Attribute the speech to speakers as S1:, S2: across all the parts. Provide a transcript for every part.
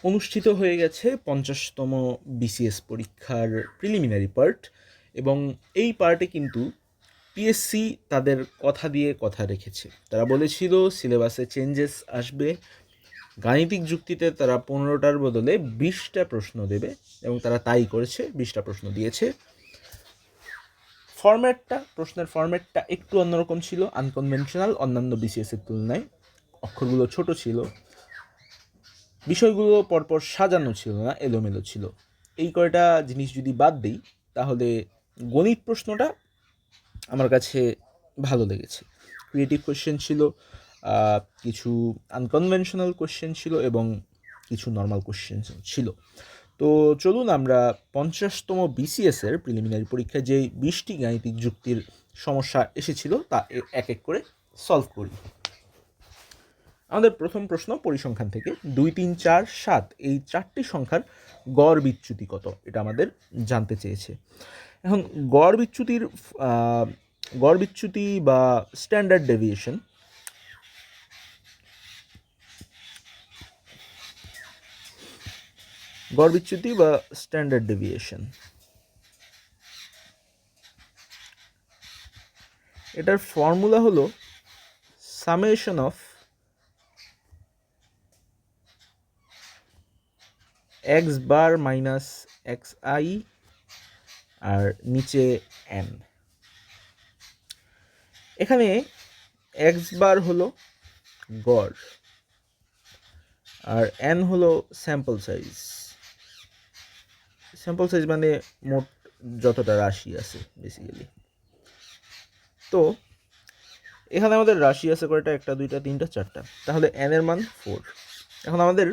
S1: অনুষ্ঠিত হয়ে গেছে 50তম বিসিএস পরীক্ষার প্রিলিমিনারি পার্ট, এবং এই পার্টে কিন্তু পিএসসি তাদের কথা দিয়ে কথা রেখেছে। তারা বলেছিল সিলেবাসে চেঞ্জেস আসবে, গাণিতিক যুক্তিতে তারা 15টার বদলে 20টা প্রশ্ন দেবে, এবং তারা তাই করেছে, 20টা প্রশ্ন দিয়েছে। প্রশ্নের ফরম্যাটটা একটু অন্যরকম ছিল, আনকনভেনশনাল, অন্যান্য বিসিএসের তুলনায়। অক্ষরগুলো ছোট ছিল, বিষয়গুলো পরপর সাজানো ছিল না, এলোমেলো ছিল। এই কয়টা জিনিস যদি বাদ দিই, তাহলে গণিত প্রশ্নটা আমার কাছে ভালো লেগেছে। ক্রিয়েটিভ কোয়েশ্চেন ছিল, কিছু আনকনভেনশনাল কোয়েশ্চেন ছিল, এবং কিছু নর্মাল কোয়েশ্চেন ছিল। তো চলুন আমরা 50তম বিসিএসের প্রিলিমিনারি পরীক্ষায় যে 20টি গাণিতিক যুক্তির সমস্যা এসেছিল তা এক এক করে সলভ করি। আমাদের প্রথম প্রশ্ন পরিসংখ্যান থেকে, 2, 3, 4, 7 এই 4টি সংখ্যার গড় বিচ্যুতি কত, এটা আমাদের জানতে চেয়েছে। এখন গড় বিচ্যুতি বা স্ট্যান্ডার্ড ডেভিয়েশন, এটার ফর্মুলা হলো summation of X bar minus X I আর নিচে এন। এখানে এক্স বার হলো গড় আর এন হলো স্যাম্পল সাইজ মানে মোট যতটা রাশি আছে বেসিক্যালি। তো এখানে আমাদের রাশি আছে কয়টা, 1, 2, 3, 4টা, তাহলে এন এর মান 4। এখন আমাদের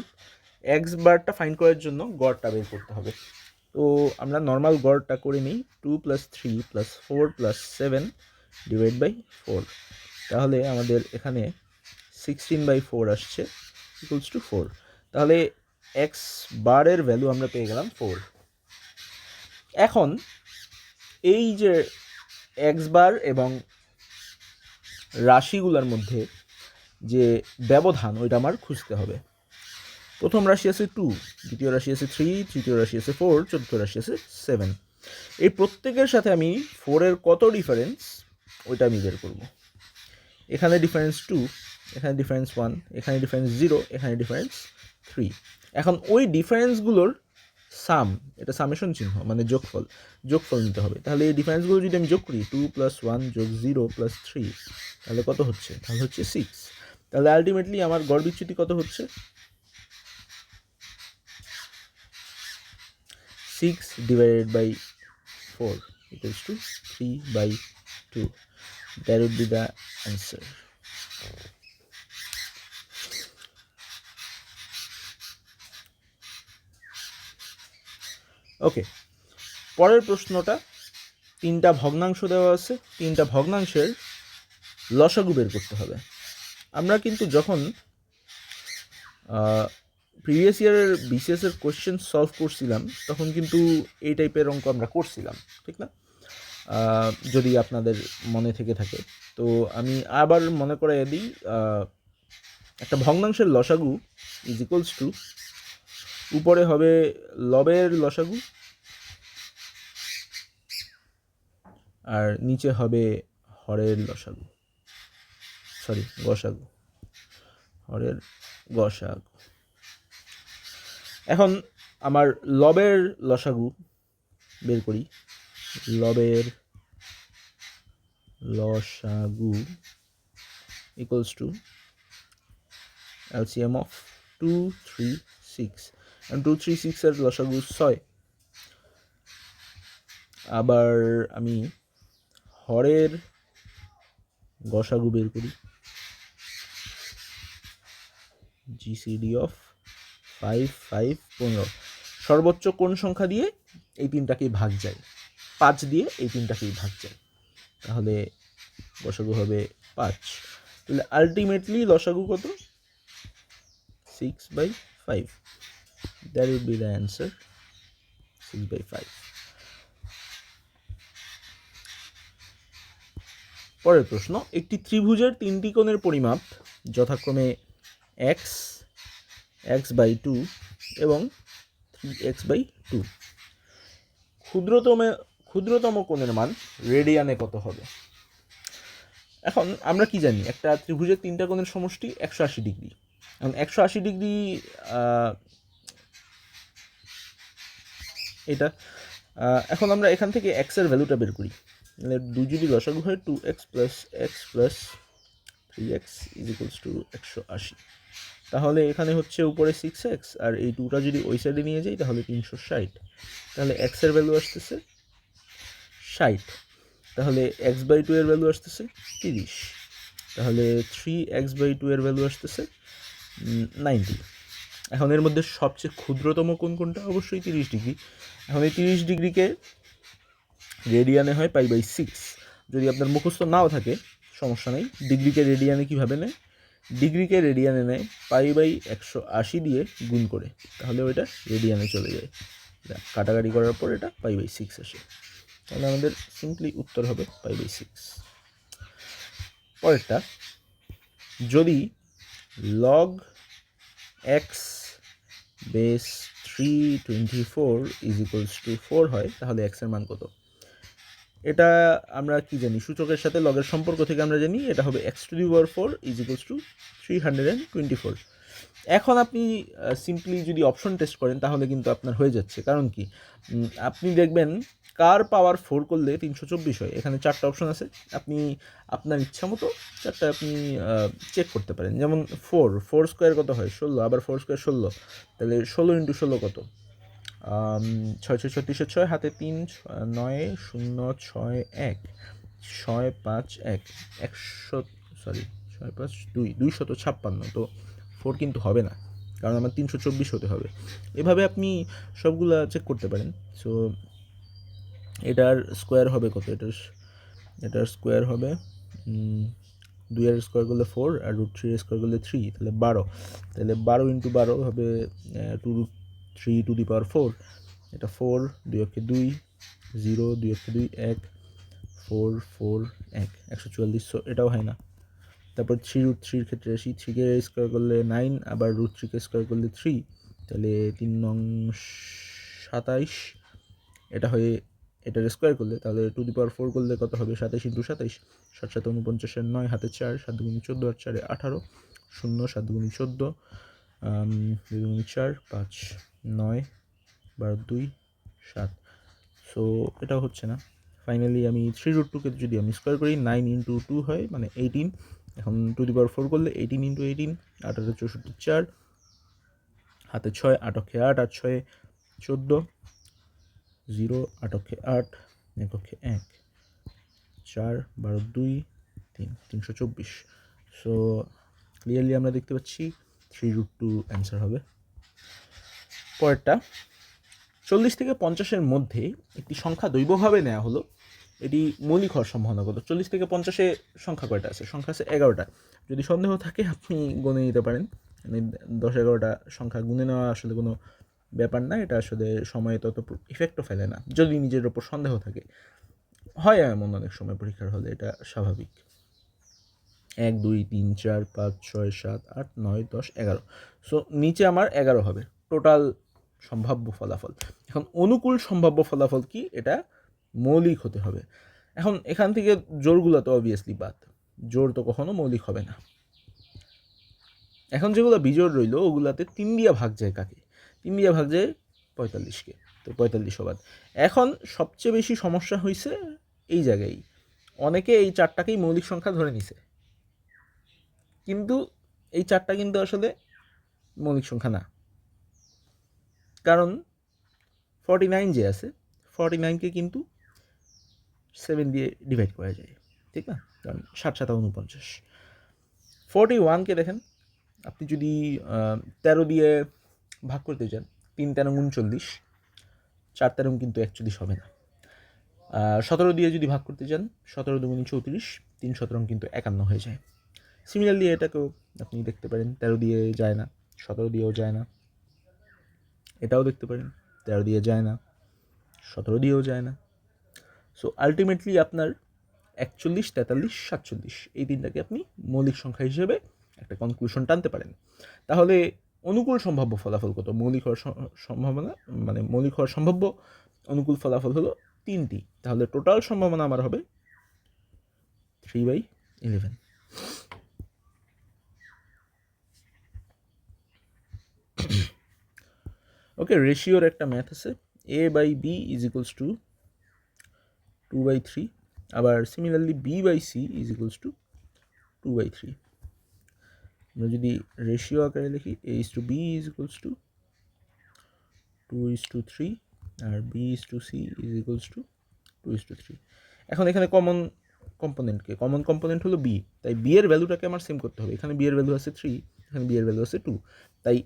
S1: এক্স বারটা ফাইন্ড করার জন্য গড়টা বের করতে হবে। তো আমরা নর্মাল গড়টা করে নিই, 2 + 3 + 4 + 7 ডিভাইড বাই 4। তাহলে আমাদের এখানে 16/4 আসছে, ইকুয়ালস টু 4। তাহলে এক্স বারের ভ্যালু আমরা পেয়ে গেলাম 4। এখন এই যে এক্স বার এবং রাশিগুলোর মধ্যে যে ব্যবধান, ওইটা আমার খুঁজতে হবে। প্রথম রাশি আছে 2, দ্বিতীয় রাশি আছে 3, তৃতীয় রাশি আছে 4, চতুর্থ রাশি আছে 7। এই প্রত্যেকের সাথে আমি 4-এর কত ডিফারেন্স ওইটা আমি বের করব। এখানে ডিফারেন্স 2, এখানে ডিফারেন্স 1, এখানে ডিফারেন্স 0, এখানে ডিফারেন্স 3। এখন ওই ডিফারেন্সগুলোর সাম, এটা সামেশন চিহ্ন মানে যোগফল নিতে হবে। তাহলে এই ডিফারেন্সগুলো যদি আমি যোগ করি, 2 + 1 + 0 + 3, তাহলে কত হচ্ছে? তাহলে হচ্ছে 6। তাহলে আলটিমেটলি আমার গড় বিচ্যুতি কত হচ্ছে? 6 divided by 4 equals to 3/2. That would be the answer. ওকে, পরের প্রশ্নটা, 3টা ভগ্নাংশ দেওয়া আছে, 3টা ভগ্নাংশের লসাগু বের করতে হবে। আমরা কিন্তু যখন প্রিভিয়াস ইয়ারের বিসিএসের কোয়েশ্চেন সলভ করছিলাম, তখন কিন্তু এই টাইপের অঙ্ক আমরা করছিলাম, ঠিক না? যদি আপনাদের মনে থেকে থাকে। তো আমি আবার মনে করাই দিই, একটা ভগ্নাংশের লসাগু ইজ ইকুয়ালস টু, উপরে হবে লবের লসাগু আর নিচে হবে হরের লসাগু, গসাগু, হরের গসাগু। এখন আমার লবের লসাগু বের করি। লবের লসাগু equals to LCM of 2, 3, 6, and 2, 3, 6 এর লসাগু 6। আবার আমি হরের গসাগু বের করি, GCD of 5, 5, 15। সর্বোচ্চ কোন সংখ্যা দিয়ে এই 3টাকেই ভাগ যায়? 5 দিয়ে এই 3টাকেই ভাগ যায়, তাহলে গসাগু হবে 5। তাহলে আলটিমেটলি লসাগু কত? 6/5. That would be the answer, 6/5. পরের প্রশ্ন, একটি ত্রিভুজের 3টি কোণের পরিমাপ যথাক্রমে x, x/2, এবং 3x/2। ক্ষুদ্রতম কোণের মান রেডিয়ানে কত হবে? এখন আমরা কি জানি, একটা ত্রিভুজের তিনটা কোণের সমষ্টি 180 ডিগ্রি। এখন 180 ডিগ্রি এটা এখন আমরা এখান থেকে এক্সের ভ্যালুটা বের করি। মানে 2 যদি লসাগু হয় 2x + x + 3x = 180। তাহলে এখানে হচ্ছে উপরে 6x, আর এই 2টা যদি ওই সাইডে নিয়ে যাই তাহলে 360। তাহলে এক্সের ভ্যালু আসতেছে 60। তাহলে x/2 এর ভ্যালু আসতেছে 30। তাহলে 3x/2 এর ভ্যালু আসতেছে 90। এখন এর মধ্যে সবচেয়ে ক্ষুদ্রতম কোণ কোনটা? অবশ্যই 30 ডিগ্রি। এখন এই 30 ডিগ্রিকে রেডিয়ানে হয় π/6। যদি আপনার মুখস্থ নাও থাকে সমস্যা নেই, ডিগ্রিকে রেডিয়ানে কীভাবে নেয়? ডিগ্রিকে রেডিয়ানে নেয় π/180 দিয়ে গুণ করে, তাহলে ওইটা রেডিয়ানে চলে যায়। কাটাকাটি করার পর এটা π/6 আসে। তাহলে আমাদের সিম্পলি উত্তর হবে π/6। পরেরটা, যদি log x বেস 324 = 4 হয় তাহলে x এর মান কত? এটা আমরা কি জানি, সূচকের সাথে লগের সম্পর্ক থেকে আমরা জানি এটা হবে x⁴ = 324। এখন আপনি সিম্পলি যদি অপশন টেস্ট করেন তাহলে কিন্তু আপনার হয়ে যাচ্ছে। কারণ কি, আপনি দেখবেন কার পাওয়ার 4 করলে 324 হয়। এখানে 4টা অপশন আছে, আপনি আপনার ইচ্ছা মতো 4টা আপনি চেক করতে পারেন। যেমন 4 স্কোয়ার কত হয়? 16। আবার 4 স্কোয়ার 16, তাহলে 16 × 16 কত? 6 6 36 6, হাতে 3, 9 0 6 1, 6 5 1, 6 5 2, 256। তো 4 কিন্তু হবে না, কারণ আমার 324 হতে হবে। এভাবে আপনি সবগুলা চেক করতে পারেন। সো এটার স্কোয়ার হবে কত? এটার স্কোয়ার হবে 2 এর স্কোয়ার করলে 4, আর √3 এর স্কোয়ার করলে 3, তাহলে 12। তাহলে 12 × 12 হবে 2√3⁴। এটা 4, 2 অক্ষে 2, 0, 2 অক্ষে 2, 1, 4 4 1, 144। সো এটাও হয় না। তারপর 3√3 ক্ষেত্রে আসি, 3কে স্কোয়ার করলে 9, আবার √3কে স্কোয়ার করলে 3, তাহলে 3 নং 27। এটা হয়ে এটার স্কোয়ার করলে তাহলে 2⁴ করলে কত হবে? 27 × 27, 7 7 49, 9, হাতে 4, 7 × 14, আর 4 18, 0, 7 × 14, 2 × 4 5, 9, 12 2 7। সো এটাও হচ্ছে না। ফাইনালি আমি 3√2কে যদি আমি স্কোয়ার করি, 9 × 2 হয় মানে 18। এখন 2⁴ করলে 18 × 18, 18 64 4, হাতে 6, 8 অক্ষে 8, 8 6 14, 0 8 অক্ষে 8, 1 অক্ষে 1, 4 12 2 3, 324। সো ক্লিয়ারলি আমরা দেখতে পাচ্ছি 3√2 অ্যান্সার হবে। পরেরটা, 40 থেকে 50-এর মধ্যে একটি সংখ্যা দৈবভাবে নেওয়া হলো, এটি মৌলিক হওয়ার সম্ভাবনা কত? 40 থেকে 50-এ সংখ্যা কয়টা আছে? সংখ্যা আছে 11টা। যদি সন্দেহ থাকে আপনি গুনে নিতে পারেন। মানে 10-11টা সংখ্যা গুনে নেওয়া আসলে কোনো ব্যাপার না, এটা আসলে সময়ে তত ইফেক্টও ফেলে না যদি নিজের ওপর সন্দেহ থাকে। হয় এমন অনেক সময় পরীক্ষার হলে, এটা স্বাভাবিক। 1 2 3 4 5 6 7 8 9 10 11। সো নিচে আমার 11 হবে টোটাল সম্ভাব্য ফলাফল। এখন অনুকূল সম্ভাব্য ফলাফল কি? এটা মৌলিক হতে হবে। এখন এখান থেকে জোড়গুলো তো অবভিয়াসলি বাদ, জোড় তো কখনো মৌলিক হবে না। এখন যেগুলো বিজোড় রইল ওগুলাতে 3 দিয়ে ভাগ যায় কাকে? 3 দিয়ে ভাগ যায় 45কে, তো 45 বাদ। এখন সবচেয়ে বেশি সমস্যা হয়েছে এই জায়গায়, অনেকে এই 4টাকেই মৌলিক সংখ্যা ধরে নিছে, কিন্তু এই 4টা কিন্তু আসলে মৌলিক সংখ্যা না। কারণ 49 যে আছে, 49কে কিন্তু 7 দিয়ে ডিভাইড করা যায়, ঠিক না? কারণ 7 7 49। 41কে দেখেন, আপনি যদি 13 দিয়ে ভাগ করতে চান, 3 13 39, 4 13 কিন্তু 41 হবে না। 17 দিয়ে যদি ভাগ করতে চান, 17 2 34, 3 17 কিন্তু 51 হয়ে যায়। সিমিলারলি এটাকেও আপনি দেখতে পারেন, 13 দিয়ে যায় না, 17 দিয়েও যায় না। এটাও দেখতে পারেন, 13 দিয়ে যায় না, 17 দিয়েও যায় না। সো আলটিমেটলি আপনার 41 43 47 এই তিনটাকে আপনি মৌলিক সংখ্যা হিসেবে একটা কনক্লুশন টানতে পারেন। তাহলে অনুকূল সম্ভাব্য ফলাফল কত, মৌলিক হওয়ার সম্ভাবনা মানে মৌলিক হওয়ার সম্ভাব্য অনুকূল ফলাফল হলো 3টি, তাহলে টোটাল সম্ভাবনা আমার হবে 3/11। ওকে, রেশিওর একটা ম্যাথ আছে, a/b ইজ ইকুয়ালস টু 2/3, আবার similarly b/c is equals two 2/3। আমরা যদি রেশিও আকারে লিখি a/b ইজ ইকুয়ালস টু 2:3 আর b/c ইজ ইকুয়ালস টু 2:3। এখন এখানে কমন কম্পোনেন্ট হলো b, তাই b এর ভ্যালুটাকে আমার সেম করতে হবে। এখানে b এর ভ্যালু আছে 3, এখানে b এর ভ্যালু আছে 2, তাই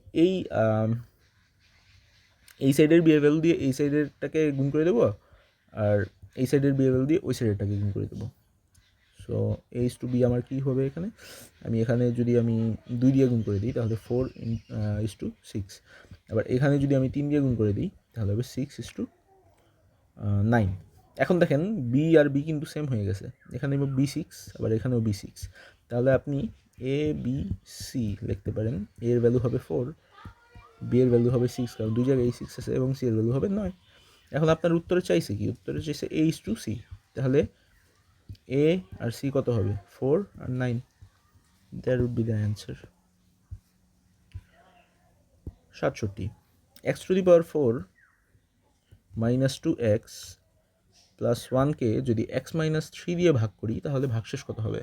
S1: এই সাইডের b এর ভ্যালু দিয়ে এই সাইডেরটাকে গুণ করে দেবো, আর এই সাইডের b এর ভ্যালু দিয়ে ওই সাইডেরটাকে গুণ করে দেবো। সো a/b আমার কী হবে, এখানে যদি আমি 2 দিয়ে গুণ করে দিই তাহলে 4:6, আবার এখানে যদি আমি 3 দিয়ে গুণ করে দিই তাহলে হবে 6:9। এখন দেখেন b আর b কিন্তু সেম হয়ে গেছে, এখানে b6 আবার এখানেও b6, তাহলে আপনি a/b/c লিখতে পারেন। a এর ভ্যালু হবে 4, b এর ভ্যালু হবে 6, কারণ দুই জায়গায় 6 আছে, এবং c এর ভ্যালু হবে 9। এখন আপনার উত্তরে চাইছে কি, উত্তরে চাইছে a/c, তাহলে a আর c কত হবে, 4 আর 9, that would be the answer. 67, x⁴ - 2x + 1কে যদি x-3 দিয়ে ভাগ করি তাহলে ভাগশেষ কত হবে।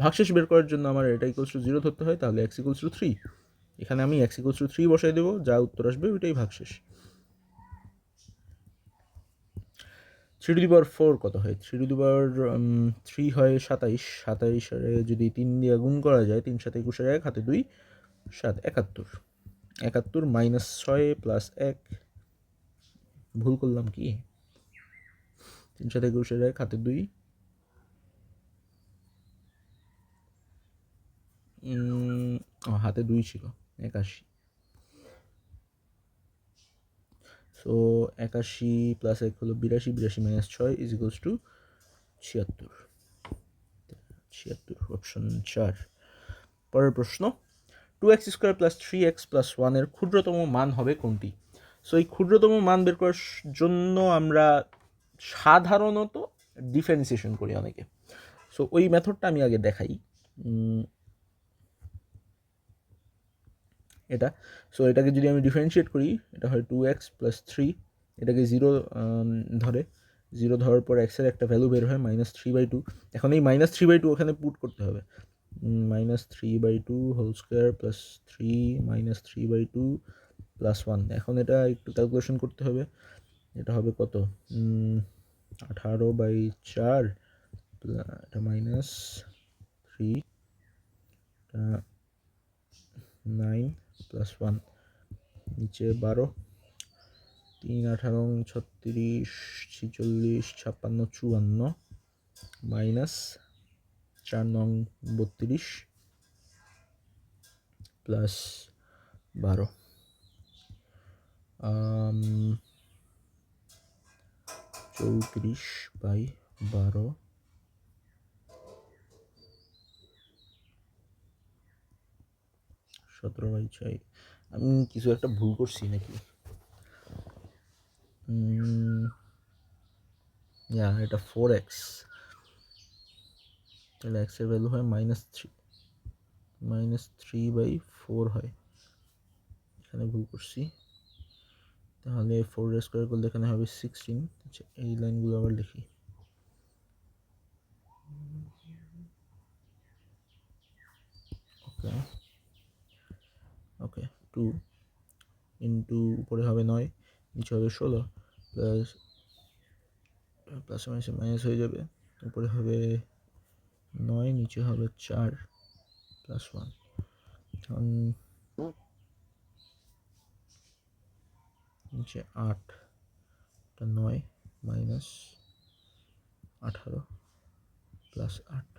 S1: ভাগশেষ বের করার জন্য আমার এটা ইকুয়ালস টু 0 ধরতে হয়, তাহলে x ইকুয়ালস টু 3, এখানে আমি x ইকুয়ালস টু 3 বসাই দেবো, যা উত্তর আসবে ওইটাই ভাগশেষ। 3⁴ কত হয়, 3 হয় 27, 27 যদি 3 দিয়ে গুণ করা যায়, 3 7 21 1 হাতে 2 7, 71, 71 -6 + 1, ভুল করলাম কি, 3 7 21 1 হাতে 2, হাতে 2 ছিল, 81। সো 81 + 1 হলো 82, 82 - 6 ইজ ইকুয়ালস টু 76, 76, অপশন 4। পরের প্রশ্ন, 2x² + 3x + 1 এর ক্ষুদ্রতম মান হবে কোনটি। সো এই ক্ষুদ্রতম মান বের করার জন্য আমরা সাধারণত ডিফারেন্সিয়েশন করি অনেকে। সো ওই মেথডটা আমি আগে দেখাই। এটা, সো এটাকে যদি আমি ডিফারেন্সিয়েট করি, এটা হয় 2x + 3, এটাকে 0 ধরে, 0 ধরার পর x এর একটা ভ্যালু বের হয় -3/2। এখন এই -3/2 ওখানে পুট করতে হবে, -3/2 হোল স্কোয়ার + 3 -3/2 + 1। এখন এটা একটু ক্যালকুলেশন করতে হবে, এটা হবে কত, 18/4, এটা -3, 9 + 1, নিচে 12, 3 18 36 46 56 54 -4 9 32 + 12, 34/12, 17/6। আমি কিছু একটা ভুল করছি নাকি, এটা 4x, তাহলে x এর ভ্যালু হয় -3/4 হয়, এখানে ভুল করছি, তাহলে 4² করলে এখানে হবে 16। আচ্ছা, এই লাইনগুলো আবার লিখি, ওকে 2 ইন্টু উপরে হবে 9, নিচে হবে 16, প্লাস মাইনাস হয়ে যাবে, উপরে হবে 9, নিচে হবে 4 + 1, এখন নিচে 8, 9 -18 + 8,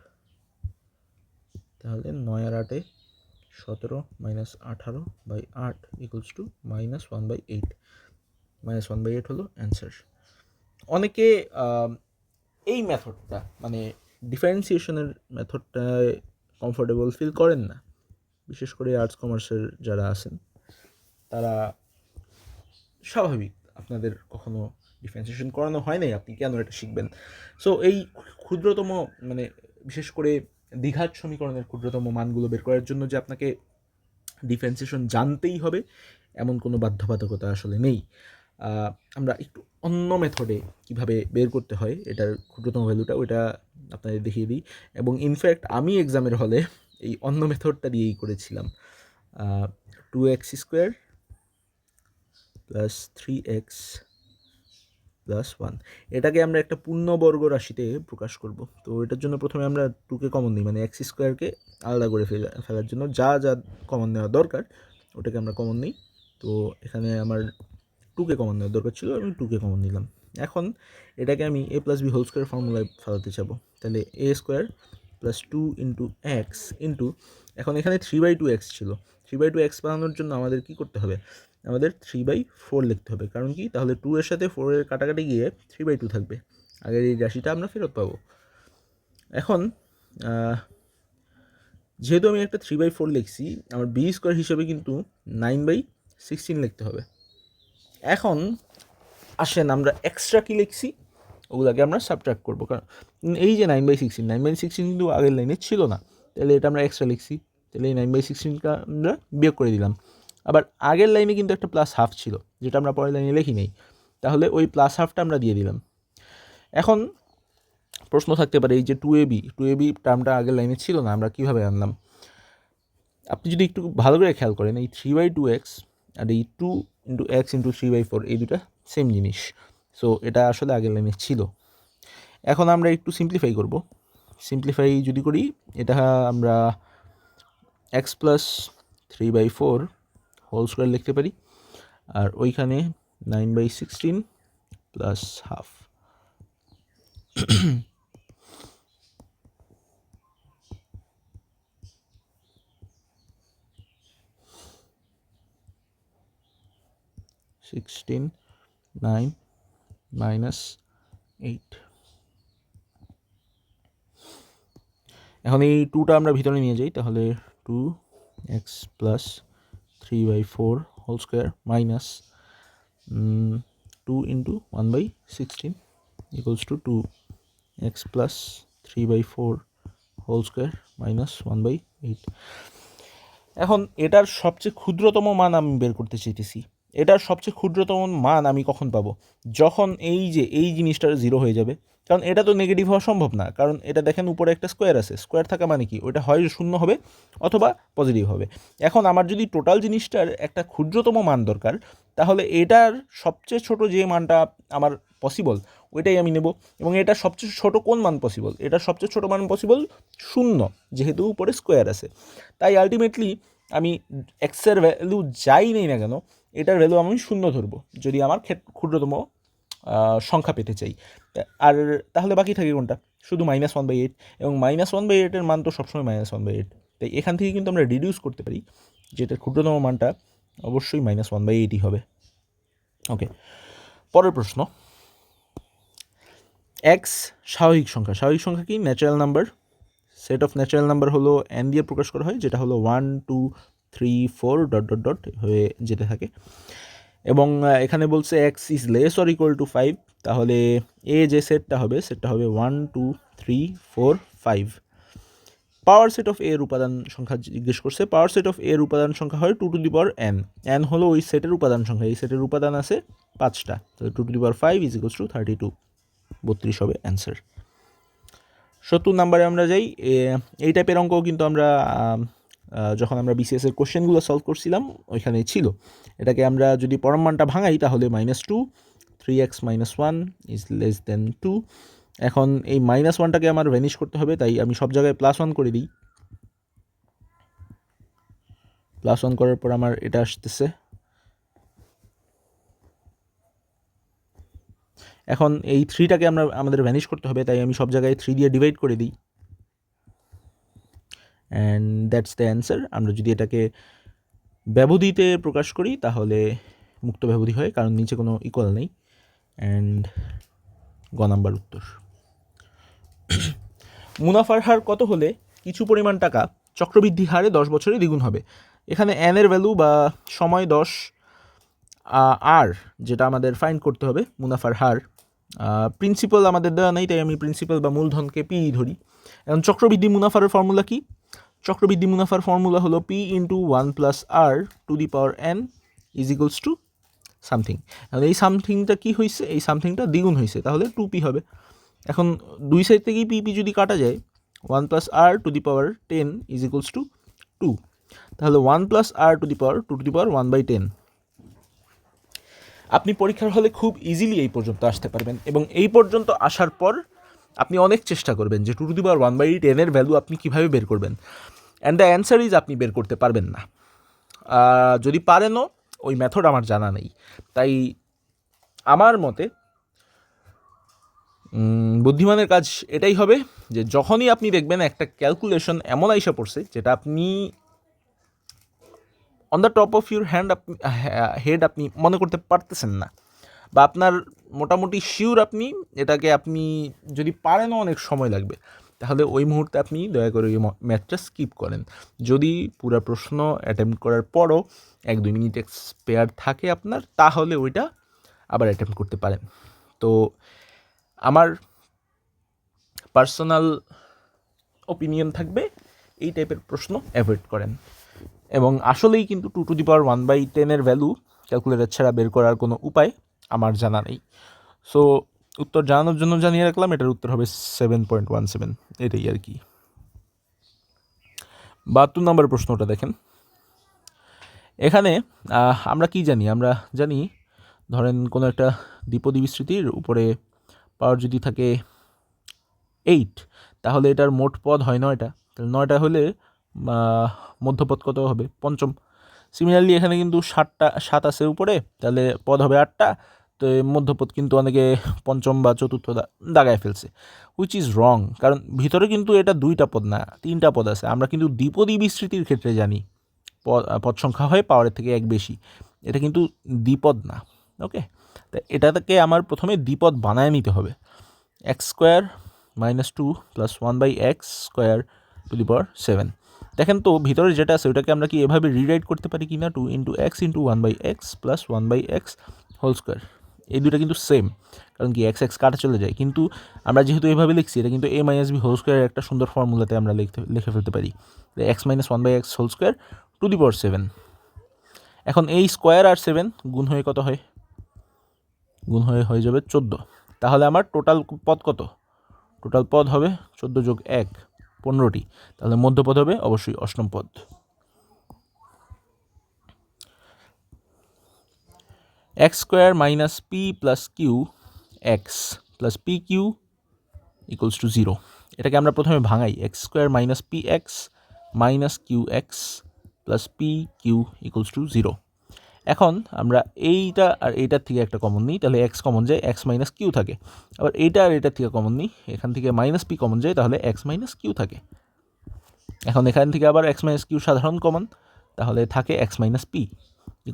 S1: তাহলে 9 আর 8 17 -18/8 ইকুয়ালস টু -1/8, -1/8 হলো অ্যান্সার। অনেকে এই মেথডটা মানে ডিফারেন্সিয়েশনের মেথডটায় কমফোর্টেবল ফিল করেন না, বিশেষ করে আর্টস কমার্সের যারা আছেন। তারা স্বাভাবিক, আপনাদের কখনো ডিফারেন্সিয়েশন করানো হয় নাই, আপনি কেন এটা শিখবেন? সো এই ক্ষুদ্রতম মানে বিশেষ করে দ্বিঘাত সমীকরণের ক্ষুদ্রতম মানগুলো বের করার জন্য যে আপনাকে ডিফারেন্সিয়েশন জানতেই হবে এমন কোনো বাধ্যবাধকতা আসলে নেই। আমরা একটু অন্য মেথডে কিভাবে বের করতে হয় এটার ক্ষুদ্রতম ভ্যালুটা, ওইটা আপনাদের দেখিয়ে দিই। এবং ইনফ্যাক্ট আমি এক্সামের হলে এই অন্য মেথডটা দিয়েই করেছিলাম। 2x² প্লাস 3x প্লাস 1, এটাকে আমরা একটা পূর্ণবর্গ রাশিতে প্রকাশ করব। তো এটার জন্য প্রথমে আমরা 2কে কমন নিই, মানে x²কে আলাদা করে ফেলার জন্য যা যা কমন নেওয়া দরকার ওটাকে আমরা কমন নিই। তো এখানে আমার 2কে কমন নেওয়ার দরকার ছিল, আমি 2কে কমন নিলাম। এখন এটাকে আমি a + b হোল স্কোয়ার ফর্মুলায় ফেলাতে চাবো, তাহলে a² plus 2 into x into, এখন এখানে 3/2x ছিল, 3/2x বানানোর জন্য আমাদের কি করতে হবে, আমাদের 3/4 লিখতে হবে। কারণ কি, তাহলে 2 এর সাথে 4 এর কাটাকাটি গিয়ে 3/2 থাকবে, আগের এই রাশিটা আমরা ফেরত পাবো। এখন যেহেতু আমি একটা 3/4 লিখছি, আমার b² হিসেবে কিন্তু 9/16 লিখতে হবে। এখন আসেন আমরা এক্সট্রা কি লিখছি ওগুলোকে আমরা সাবট্রাক্ট করবো, কারণ এই যে 9/16 কিন্তু আগের লাইনে ছিল না, তাহলে এটা আমরা এক্সট্রা লিখছি, তাহলে এই 9/16টা আমরা বিয়োগ করে দিলাম। আবার আগের লাইনে কিন্তু একটা +1/2 ছিল, যেটা আমরা পরের লাইনে লিখি নেই, তাহলে ওই +1/2টা আমরা দিয়ে দিলাম। এখন প্রশ্ন থাকতে পারে, এই যে 2ab টার্মটা আগের লাইনে ছিল না, আমরা কীভাবে আনলাম? আপনি যদি একটু ভালো করে খেয়াল করেন, এই 3/2x আর এই 2 ইন্টু x ইন্টু 3/4 এই দুটা সেম জিনিস। সো এটা আসলে আগের লাইনে ছিল। এখন আমরা একটু সিম্পলিফাই করব। সিম্পলিফাই যদি করি, এটা আমরা x প্লাস 3/4 হোল স্কোয়ার লিখতে পারি, আর ওইখানে 9/16 প্লাস হাফ। (16, 9 minus 8). এখন এই 2টা আমরা ভিতরে নিয়ে যাই, তাহলে 2x plus 3/4 whole square minus 2 into 1/16 equals to 2x plus 3/4 whole square minus 1/8। এখন এটার সবচেয়ে ক্ষুদ্রতম মান আমি বের করতে চাইতেছি। এটার সবচেয়ে ক্ষুদ্রতম মান আমি কখন পাবো? যখন এই যে এই জিনিসটা 0 হয়ে যাবে, কারণ এটা তো নেগেটিভ হওয়া সম্ভব না, কারণ এটা দেখেন উপরে একটা স্কোয়ার আছে, স্কোয়ার থাকা মানে কি, ওটা হয় 0 হবে অথবা পজিটিভ হবে। এখন আমার যদি টোটাল জিনিসটার একটা ক্ষুদ্রতম মান দরকার, তাহলে এটার সবচেয়ে ছোট যে মানটা আমার পসিবল ওইটাই আমি নেব। এবং এটার সবচেয়ে ছোট কোন মান পসিবল? এটার সবচেয়ে ছোট মান পসিবল 0, যেহেতু উপরে স্কোয়ার আছে। তাই আলটিমেটলি আমি এক্সের ভ্যালু যাই নেই না কেন, এটার ভ্যালু আমি 0 ধরবো যদি আমার ক্ষুদ্রতম সংখ্যা পেতে চাই। আর তাহলে বাকি থাকে কোনটা? শুধু -1/8, এবং -1/8 মান তো সবসময় -1/8। তাই এখান থেকে কিন্তু আমরা রিডিউস করতে পারি, যেটার ক্ষুদ্রতম মানটা অবশ্যই -1/8ই হবে। ওকে, পরের প্রশ্ন। এক্স স্বাভাবিক সংখ্যা। স্বাভাবিক সংখ্যা কি? Natural number. Set of natural number হলো n দিয়ে প্রকাশ করা হয়, যেটা হলো 1 2 3 4 ডট ডট ডট হয়ে যেতে থাকে। এবং এখানে বলছে x is less or equal to 5, তাহলে এ যে সেটটা হবে সেটটা হবে 1 2 3 4 5। পাওয়ার সেট অফ এর উপাদান সংখ্যা জিজ্ঞেস করছে। পাওয়ার সেট অফ এর উপাদান সংখ্যা হয় 2n। n হলো ওই সেটের উপাদান সংখ্যা, এই সেটের উপাদান আছে 5টা, তাহলে 2^5 ইজ ইকুয়ালস টু 32, 32 হবে অ্যান্সার। 70 নাম্বারে আমরা যাই। এই টাইপের অঙ্কও কিন্তু আমরা যখন আমরা বিসিএস এর কোশ্চেনগুলো সলভ করছিলাম ওইখানে ছিল। এটাকে আমরা যদি পরম মানটা ভাঙাই, তাহলে -2 3x - 1 ইজ লেস দেন 2। এখন এই -1টাকে আমার ভ্যানিশ করতে হবে, তাই আমি সব জায়গায় +1 করে দিই। +1 করার পর আমার এটা আসতেছে। এখন এই 3টাকে আমাদের ভ্যানিশ করতে হবে, তাই আমি সব জায়গায় 3 দিয়ে ডিভাইড করে দিই, অ্যান্ড দ্যাটস দ্য অ্যান্সার। আমরা যদি এটাকে ব্যবধিতে প্রকাশ করি তাহলে মুক্ত ব্যবধি হয়, কারণ নিচে কোনো ইকুয়াল নেই, অ্যান্ড গ নাম্বার উত্তর। মুনাফার হার কত হলে কিছু পরিমাণ টাকা চক্রবৃদ্ধি হারে 10 বছরে দ্বিগুণ হবে? এখানে n এর ভ্যালু বা সময় 10, আর যেটা আমাদের ফাইন্ড করতে হবে মুনাফার হার, প্রিন্সিপাল আমাদের দেওয়া নেই, তাই আমি প্রিন্সিপাল বা মূলধনকে পি ধরি। এখন চক্রবৃদ্ধি মুনাফার ফর্মুলা কি? চক্রবৃদ্ধি মুনাফার ফর্মুলা হলো P into 1+r⁴ is equals to something. এখন এই সামথিংটা কী হয়েছে? এই সামথিংটা দ্বিগুণ হয়েছে, তাহলে 2p হবে। এখন দুই সাইড থেকেই পি যদি কাটা যায়, 1+r⁴ ইজ ইকুয়ালস টু 2, তাহলে 1+r⁴ 1/10। আপনি পরীক্ষার হলে খুব ইজিলি এই পর্যন্ত আসতে পারবেন, এবং এই পর্যন্ত আসার পর আপনি অনেক চেষ্টা করবেন যে 2^1/10 ভ্যালু আপনি কীভাবে বের করবেন, অ্যান্ড দ্য অ্যান্সার ইজ আপনি বের করতে পারবেন না। যদি পারেনও, ওই মেথড আমার জানা নেই। তাই আমার মতে বুদ্ধিমানের কাজ এটাই হবে যে যখনই আপনি দেখবেন একটা ক্যালকুলেশন এমন আইসা পড়ছে যেটা আপনি on the top of your head আপনি মনে করতে পারতেছেন না, বা আপনার মোটামুটি শিওর এটাকে আপনি যদি পারেনও অনেক সময় লাগবে, তাহলে ওই মুহূর্তে আপনি দয়া করে ওই ম্যাথটা স্কিপ করেন। যদি পুরো প্রশ্ন অ্যাটেম্প্ট করার পরও 1-2 মিনিট স্পেয়ার থাকে আপনার, তাহলে ওইটা আবার অ্যাটেম্প্ট করতে পারেন। তো আমার পার্সোনাল ওপিনিয়ন থাকবে এই টাইপের প্রশ্ন অ্যাভয়েড করেন। এবং আসলেই কিন্তু 2^1/10 ভ্যালু ক্যালকুলেটর ছাড়া বের করার কোনো উপায় আমার জানা নেই। সো উত্তর জানানোর জন্য জানিয়ে রাখলাম, এটার উত্তর হবে 7.17, এটাই আর কি। 72 নম্বর প্রশ্নটা দেখেন। এখানে আমরা কি জানি? আমরা জানি ধরেন কোনো একটা দ্বিপদী বিস্তৃতির উপরে পাওয়ার যদি থাকে 8, তাহলে এটার মোট পদ হয় 9টা, তাহলে 9টা হলে মধ্যপদ কত হবে? 5ম। সিমিলারলি এখানে কিন্তু 7 আছে উপরে, তাহলে পদ হবে 8টা, তো মধ্যপদ কিন্তু অনেকে 5ম বা 4র্থ দাগায় ফেলছে, হুইচ ইজ রং। কারণ ভিতরে কিন্তু এটা 2টা পদ না, 3টা পদ আছে। আমরা কিন্তু দ্বিপদী বিস্তৃতির ক্ষেত্রে জানি পদ সংখ্যা হয় পাওয়ারের থেকে 1 বেশি, এটা কিন্তু দ্বিপদ না। ওকে, তো এটাকে আমার প্রথমে দ্বিপদ বানায় নিতে হবে। x² - 2 + 1/x² 7। দেখেন তো ভিতরে যেটা আছে ওটাকে আমরা কি এভাবে রিরাইট করতে পারি কি না? 2 × x × 1/x + 1/x²। এই দুটো কিন্তু সেম, কারণ কি x কাটা চলে যায়। কিন্তু আমরা যেহেতু এভাবে লিখছি, এটা কিন্তু a - b² একটা সুন্দর ফর্মুলাতে আমরা লিখে ফেলতে পারি, x - 1/x² 7। এখন এই স্কোয়ার আর 7 গুণ হয়ে কত হয়? গুণ হয়ে যাবে 14। তাহলে আমার টোটাল পদ কত? টোটাল পদ হবে 14 + 1 15টি, তাহলে মধ্যপদ হবে অবশ্যই 8ম পদ। x² - p + q x + pq = 0। এটাকে আমরা প্রথমে ভাঙাই, x² - px - qx + pq = 0। এখন আমরা এইটা আর এইটার থেকে একটা কমন নিই, তাহলে x কমন যায়, x - q থাকে। আবার এইটা আর এটার থেকে কমন নিই, এখান থেকে -p কমন যায়, তাহলে x - q থাকে। এখন এখান থেকে আবার x - q সাধারণ কমন, তাহলে থাকে x - p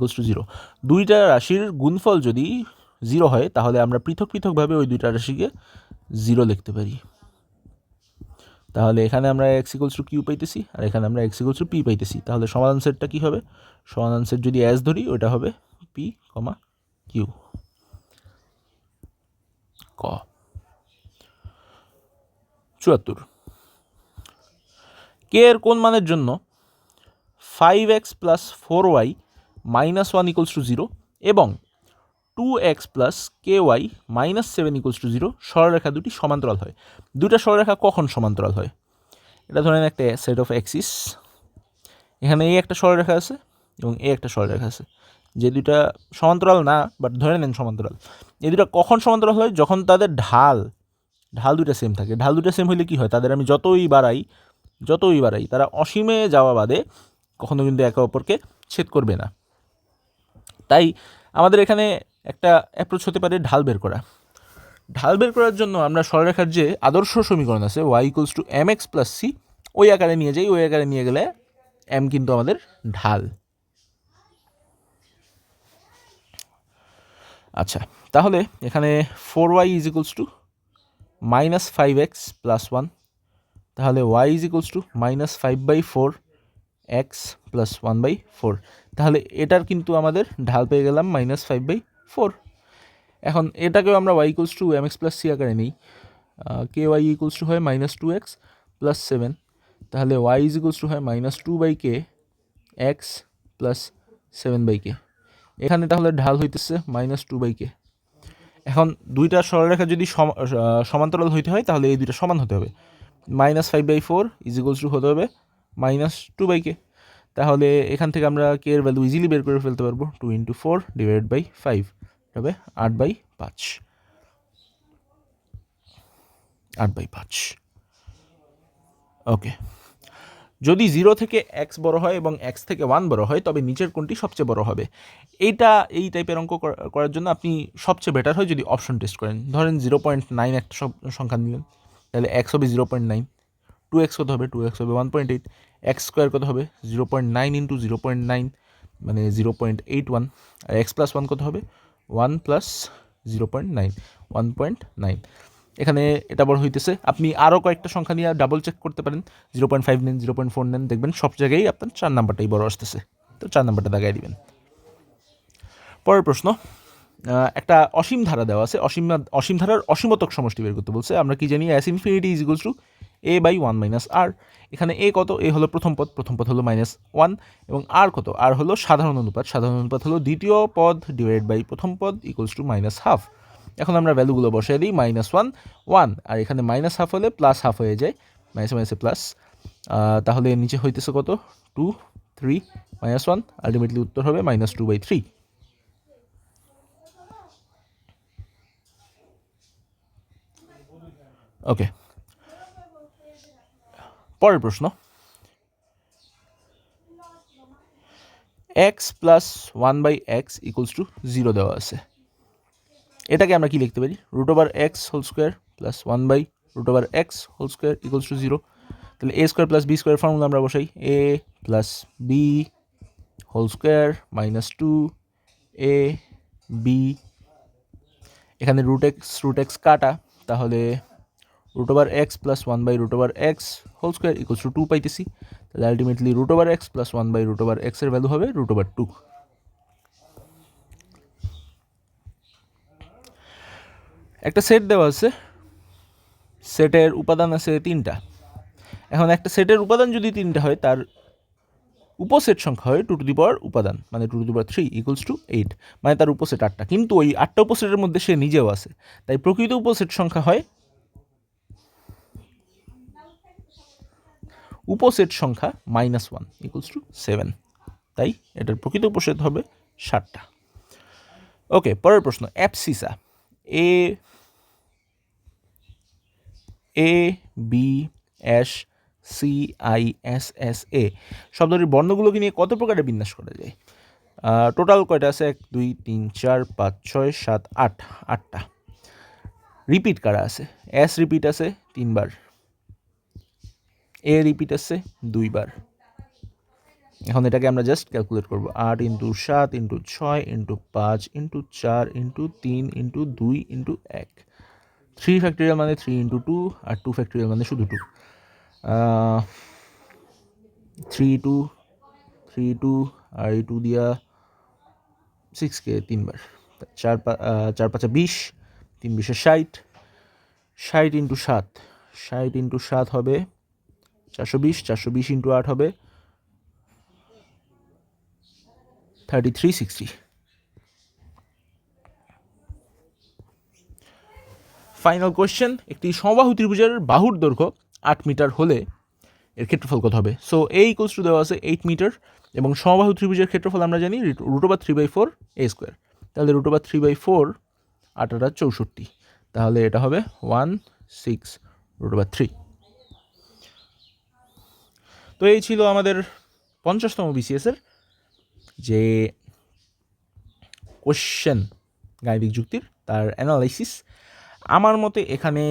S1: = 0। দুইটা রাশির গুণফল যদি 0 হয়, তাহলে আমরা পৃথক পৃথকভাবে ওই দুইটা রাশিকে 0 লিখতে পারি। তাহলে এখানে আমরা x = q পাইতেছি, আর এখানে আমরা x = p পাইতেছি। তাহলে সমাধান সেটটা কী হবে? সমাধান সেট যদি s ধরি, ওইটা হবে p, q। ক 74 k এর কোন মানের জন্য 5x + 4y - 1 = 0 এবং 2x + ky - 7 = 0 সরলরেখা দুটি সমান্তরাল হয়। দুটা সরলরেখা কখন সমান্তরাল হয়? এটা ধরেন একটা সেট অফ অ্যাক্সিস, এখানে এই একটা সরলরেখা আছে এবং এই একটা সরলরেখা আছে, যে দুটা সমান্তরাল না, বাট ধরে নেন সমান্তরাল। এই দুটা কখন সমান্তরাল হয়? যখন তাদের ঢাল দুটা সেম থাকে। ঢাল দুটা সেম হইলে কি হয়? তাদের আমি যতই বাড়াই তারা অসীমে যাওয়া বাদে কখনো কিন্তু একে অপরকে ছেদ করবে না। তাই আমাদের এখানে একটা অ্যাপ্রোচ হতে পারে ঢাল বের করা। ঢাল বের করার জন্য আমরা সরলরেখার যে আদর্শ সমীকরণ আছে y = mx + c, ওই আকারে নিয়ে যাই। ওই আকারে নিয়ে গেলে m কিন্তু আমাদের ঢাল। আচ্ছা, তাহলে এখানে 4y = -5x + 1, তাহলে y = -5/4 এক্স প্লাস 1/4। তাহলে এটার কিন্তু আমাদের ঢাল পেয়ে গেলাম -5/4। এখন এটাকেও আমরা y equals to mx plus c আকারে নিই। কে ওয়াই ইকুয়ালস টু হয় -2x প্লাস 7, তাহলে y ইজ ইকুয়ালস টু হয় -2/k এক্স প্লাস 7/k। এখানে তাহলে ঢাল হইতেছে -2/k। এখন দুইটা সরলরেখা যদি সমান্তরাল হইতে হয় তাহলে এই দুইটা সমান হতে হবে। -5/4 ইজ ইকুয়ালস টু হতে হবে -2/k। তাহলে এখান থেকে আমরা কে এর ভ্যালু ইজিলি বের করে ফেলতে পারবো। 2 × 4 / 5 হবে 8/5। 8/5। ওকে, যদি 0 থেকে x বড় হয় এবং x থেকে 1 বড় হয় তবে নিচের কোনটি সবচেয়ে বড় হবে। এই টাইপের অঙ্ক করার জন্য আপনি সবচেয়ে বেটার হয় যদি অপশন টেস্ট করেন। ধরেন 0.9 একটা সংখ্যা নিলেন, তাহলে x হবে 0.9, 2x কত হবে, 2x হবে 1.8, x স্কোয়ার কত হবে 0.9 × 0.9 মানে 0.81, আর x প্লাস 1 কত হবে 1 + 0.9 1.9। এখানে এটা বড় হইতেছে। আপনি আরও কয়েকটা সংখ্যা নিয়ে ডাবল চেক করতে পারেন, 0.5 নেন, 0.4 নেন, দেখবেন সব জায়গায় আপনার 4 নাম্বারটাই বড় আসতেছে। তো 4 নাম্বারটা দাগাই দিবেন। পরের প্রশ্ন, একটা অসীম ধারা দেওয়া আছে, অসীম ধারার অসীমতক সমষ্টি বের করতে বলছে। আমরা কি জানি s infinity is equals two a/1 - r। এখানে a কত, a হলো প্রথম পদ হলো -1, এবং r কত, r হলো সাধারণ অনুপাত হলো দ্বিতীয় পদ ডিভাইডেড বাই প্রথম পদ ইকুয়ালস টু -1/2। এখন আমরা ভ্যালুগুলো বসাই দিই, -1 1, আর এখানে -1/2 হলে +1/2 হয়ে যায়, মাইনাসে প্লাস। তাহলে নিচে হইতেছে কত 2 3 -1, আলটিমেটলি উত্তর হবে -2/3। ওকে, পরের প্রশ্ন, x plus 1/x equals to 0 দেওয়া আছে। এটাকে আমরা কি লিখতে পারি, √x whole square plus 1/√x whole square equals to 0। তাহলে a square plus b square formula আমরা বসাই, a plus b whole square -2ab। এখানে √x কাটা, তাহলে √x plus 1/√x whole square equals to 2 পাইতেছি। তাহলে আলটিমেটলি √x প্লাস 1/√x এর value হবে √2। একটা সেট দেওয়া আছে, সেটের উপাদান আছে 3টা। এখন একটা সেটের উপাদান যদি 3টা হয়, তার উপসেট সংখ্যা হয় 2 টু দি পাওয়ার উপাদান মানে 2 to the power 3 equals to 8, মানে তার উপসেট 8টা। কিন্তু ওই 8টা উপসেটের মধ্যে সে নিজেও আছে, তাই প্রকৃত উপসেট সংখ্যা হয় -1 ইকুয়ালস টু 7, তাই এটার প্রকৃত উপসেট হবে 7টা। ওকে, পরের প্রশ্ন, অ্যাবসিসা ABSCISSA শব্দটির বর্ণগুলোকে নিয়ে কত প্রকারে বিন্যাস করা যায়? টোটাল কয়টা আছে, 1 2 3 4 5 6 7 8, 8টা। রিপিট কারা আছে, এস রিপিট আছে 3 বার, এ রিপিট আছে 2 বার। এখন এটাকে আমরা জাস্ট ক্যালকুলেট করবো, 8 × 7 × 6 × 5 × 4 × 3 × 2 × 1। 3 ফ্যাক্টরিয়াল মানে 3 × 2, আর 2 ফ্যাক্টরিয়াল মানে শুধু 2। 3 2 আর 2 দিয়া 6কে 3 বার, 4 5 20, 3 20 60, 60 × 7, 60 × 7 হবে 420, 420 × 8 হবে 3360। ফাইনাল কোয়েশ্চেন, একটি সমবাহু ত্রিভুজের বাহুর দৈর্ঘ্য 8 মিটার হলে এর ক্ষেত্রফল কত হবে? সো a ইকুয়ালস টু দেওয়া আছে 8 মিটার, এবং সমবাহু ত্রিভুজের ক্ষেত্রফল আমরা জানি √3/4 a স্কোয়ার। তাহলে √3/4 8 8 64, তাহলে এটা হবে 16√3। তো এই ছিল আমাদের 50তম BCS-এর যে কোশ্চেন গাণিতিক যুক্তির তার অ্যানালাইসিস। আমার মতে এখানে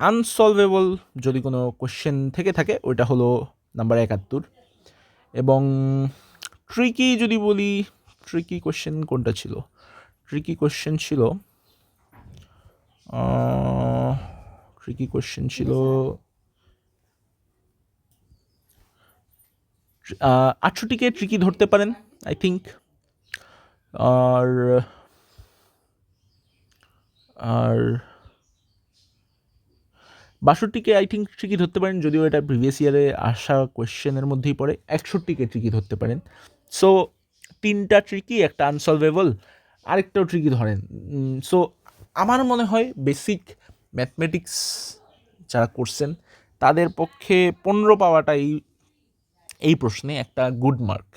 S1: আনসলভেবল যদি কোনো কোশ্চেন থেকে থাকে ওইটা হলো নাম্বার 71, এবং ট্রিকি যদি বলি, ট্রিকি কোশ্চেন কোনটা ছিল? ট্রিকি কোশ্চেন ছিল 68কে ট্রিকি ধরতে পারেন আই থিঙ্ক। আর আর 62কে আই থিঙ্ক ট্রিকি ধরতে পারেন, যদিও এটা প্রিভিয়াস ইয়ারে আসা কোয়েশ্চেনের মধ্যেই পড়ে। 61কে ট্রিকি ধরতে পারেন। সো 3টা ট্রিকি, একটা আনসলভেবল, আরেকটাও ট্রিকি ধরেন। সো আমার মনে হয় বেসিক ম্যাথমেটিক্স যারা করছেন তাদের পক্ষে 15 পাওয়াটা এই প্রশ্নে একটা গুড মার্ক।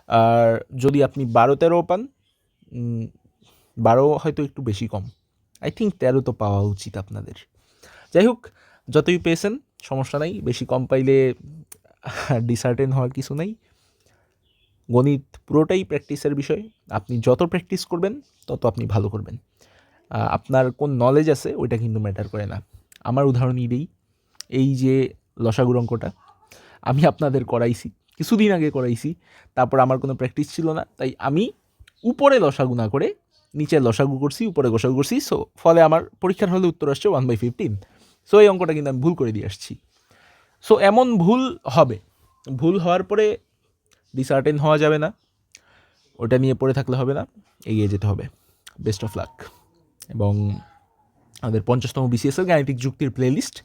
S1: আর যদি আপনি 12-13 পান, 12 হয়তো একটু বেশি কম, আই থিঙ্ক 13 তো পাওয়া উচিত আপনাদের। যাই হোক, যতই পেয়েছেন সমস্যা নাই, বেশি কম পাইলে ডিসার্টেন হওয়ার কিছু নাই। গণিত পুরোটাই প্র্যাকটিসের বিষয়। আপনি যত প্র্যাকটিস করবেন তত আপনি ভালো করবেন। আপনার কোন নলেজ আছে ওইটা কিন্তু ম্যাটার করে না। আমার উদাহরণই দিই, এই যে লসাগুর অঙ্কটা আমি আপনাদের করাইছি, কিছুদিন আগে করাইছি, তারপর আমার কোনো প্র্যাকটিস ছিল না, তাই আমি উপরে লসাগু না করে নিচে লসাগু করছি, উপরে গোসাগু করছি। সো ফলে আমার পরীক্ষার হলে উত্তর আসছে 1/15। সো এই অঙ্কটা কিন্তু আমি ভুল করে দিয়ে আসছি। সো এমন ভুল হবে, ভুল হওয়ার পরে ডিসার্টেন হওয়া যাবে না, ওটা নিয়ে পড়ে থাকলে হবে না, এগিয়ে যেতে হবে। Best of luck. এবং আমাদের 50তম BCS এর গাণিতিক যুক্তির প্লেলিস্ট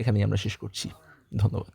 S1: এখানেই আমরা শেষ করছি। ধন্যবাদ।